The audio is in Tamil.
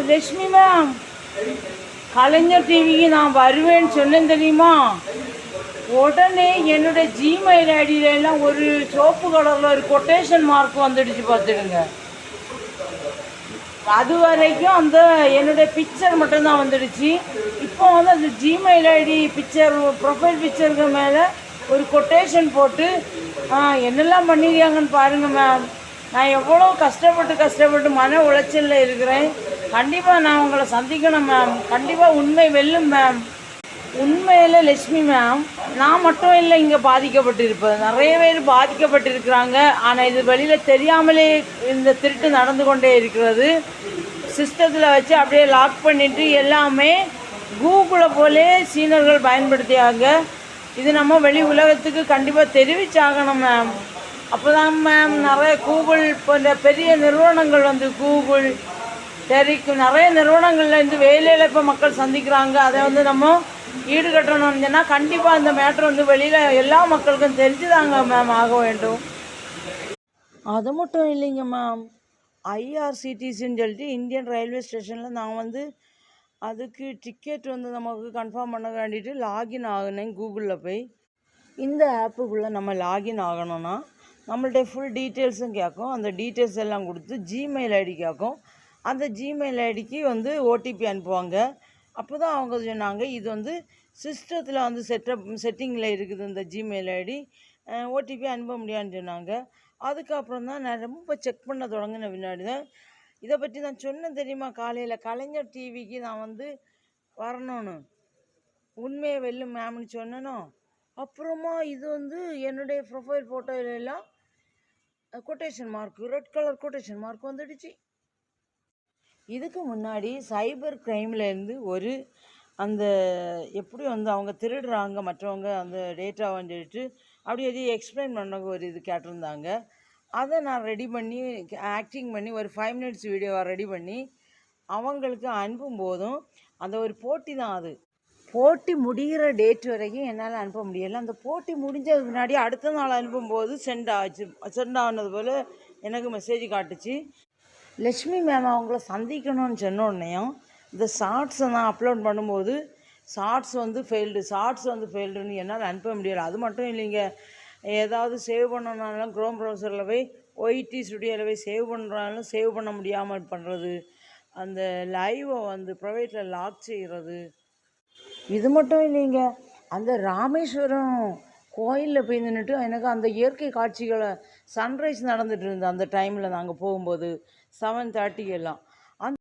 லட்சுமி மேம், கலைஞர் டிவிக்கு நான் வருவேன்னு சொன்னேன் தெரியுமா? உடனே என்னுடைய ஜிமெயில் ஐடியில எல்லாம் ஒரு சோப்பு கலரில் ஒரு கொட்டேஷன் மார்க் வந்துடுச்சு பார்த்துடுங்க. அது வரைக்கும் அந்த என்னுடைய பிக்சர் மட்டும்தான் வந்துடுச்சு. இப்போ வந்து அந்த ஜிமெயில் ஐடி பிக்சர் ப்ரொஃபைல் பிக்சருக்கு மேலே ஒரு கொட்டேஷன் போட்டு என்னெல்லாம் பண்ணியிருக்காங்கன்னு பாருங்கள் மேம். நான் எவ்வளோ கஷ்டப்பட்டு மன உளைச்சலில் இருக்கிறேன். கண்டிப்பாக நான் உங்களை சந்திக்கணும் மேம். கண்டிப்பாக உண்மை வெல்லும் மேம். உண்மையில் லட்சுமி மேம், நான் மட்டும் இல்லை இங்கே பாதிக்கப்பட்டிருப்பேன், நிறைய பேர் பாதிக்கப்பட்டிருக்கிறாங்க. ஆனால் இது வெளியில் தெரியாமலே இந்த திருட்டு நடந்து கொண்டே இருக்கிறது. சிஸ்டத்தில் வச்சு அப்படியே லாக் பண்ணிவிட்டு எல்லாமே கூகுளை போலே சீனர்கள் பயன்படுத்தியாங்க. இது நம்ம வெளி உலகத்துக்கு கண்டிப்பாக தெரிவிச்சாகணும் மேம். அப்போ தான் மேம் நிறைய கூகுள் போன்ற பெரிய நிறுவனங்கள் வந்து கூகுள் தெரிக்கும் நிறைய நிறுவனங்கள்லேருந்து வேலையில் இப்போ மக்கள் சந்திக்கிறாங்க. அதை வந்து நம்ம ஈடுகட்டணும்னு சொன்னால் கண்டிப்பாக இந்த மேட்ரு வந்து வெளியில் எல்லா மக்களுக்கும் தெரிஞ்சுதாங்க மேம் ஆக வேண்டும். அது மட்டும் இல்லைங்க மேம், ஐஆர்சிடிசின்னு சொல்லிட்டு இந்தியன் ரயில்வே ஸ்டேஷனில் நான் வந்து அதுக்கு டிக்கெட் வந்து நமக்கு கன்ஃபார்ம் பண்ண வேண்டிட்டு லாகின் ஆகினேன். கூகுளில் போய் இந்த ஆப்புக்குள்ளே நம்ம லாகின் ஆகணும்னா நம்மள்ட்ட ஃபுல் டீட்டெயில்ஸும் கேட்கும். அந்த டீட்டெயில்ஸ் எல்லாம் கொடுத்து ஜிமெயில் ஐடி கேட்கும். அந்த ஜிமெயில் ஐடிக்கு வந்து ஓடிபி அனுப்புவாங்க. அப்போ தான் அவங்க சொன்னாங்க இது வந்து சிஸ்டத்தில் வந்து செட்டிங்கில் இருக்குது இந்த ஜிமெயில் ஐடி, ஓடிபி அனுப்ப முடியாதுன்னு சொன்னாங்க. அதுக்கப்புறம் தான் நான் ரொம்ப செக் பண்ண தொடங்கின பின்னாடி தான் இதை பற்றி நான் சொன்னேன் தெரியுமா? காலையில் கலைஞர் டிவிக்கு நான் வந்து வரணும்னு உண்மையை வெல்லும் மேம்னு சொன்னனோ. அப்புறமா இது வந்து என்னுடைய ப்ரொஃபைல் ஃபோட்டோயிலெல்லாம் quotation mark, red colour quotation mark வந்துடுச்சு. இதுக்கு முன்னாடி சைபர் க்ரைம்லேருந்து ஒரு அந்த எப்படி வந்து அவங்க திருடுறாங்க மற்றவங்க அந்த டேட்டான்னு சொல்லிட்டு அப்படி எக்ஸ்பிளைன் பண்ண ஒரு இது கேட்டிருந்தாங்க. அதை நான் ரெடி பண்ணி ஆக்டிங் பண்ணி ஒரு 5 minutes வீடியோவை ரெடி பண்ணி அவங்களுக்கு அனுப்பும் போதும் அந்த ஒரு போட்டி தான். அது போட்டி முடிகிற டேட் வரைக்கும் என்னால் அனுப்ப முடியலை. அந்த போட்டி முடிஞ்சதுக்கு முன்னாடி அடுத்த நாள் அனுப்பும்போது சென்ட் ஆனது போல் எனக்கு மெசேஜ் காட்டுச்சு. லட்சுமி மேம் அவங்கள சந்திக்கணும்னு சொன்ன உடனேயும் இந்த ஷார்ட்ஸை நான் அப்லோட் பண்ணும்போது ஷார்ட்ஸ் வந்து ஃபெயில்டுன்னு என்னால் அனுப்ப முடியலை. அது மட்டும் இல்லைங்க, ஏதாவது சேவ் பண்ணனாலும் க்ரோம் ப்ரௌசரில் போய் ஒய்டி ஸ்டுடியோவில் போய் சேவ் பண்ணுறாலும் சேவ் பண்ண முடியாமல் பண்ணுறது, அந்த லைவை வந்து ப்ரைவேட்டில் லாக் செய்கிறது. இது மட்டும் இல்லைங்க, அந்த ராமேஸ்வரம் கோயிலில் போய் நின்றுட்டு எனக்கு அந்த இயற்கை காட்சிகளை சன்ரைஸ் நடந்துகிட்டு இருந்தது. அந்த டைமில் நாங்கள் போகும்போது 7:30 எல்லாம்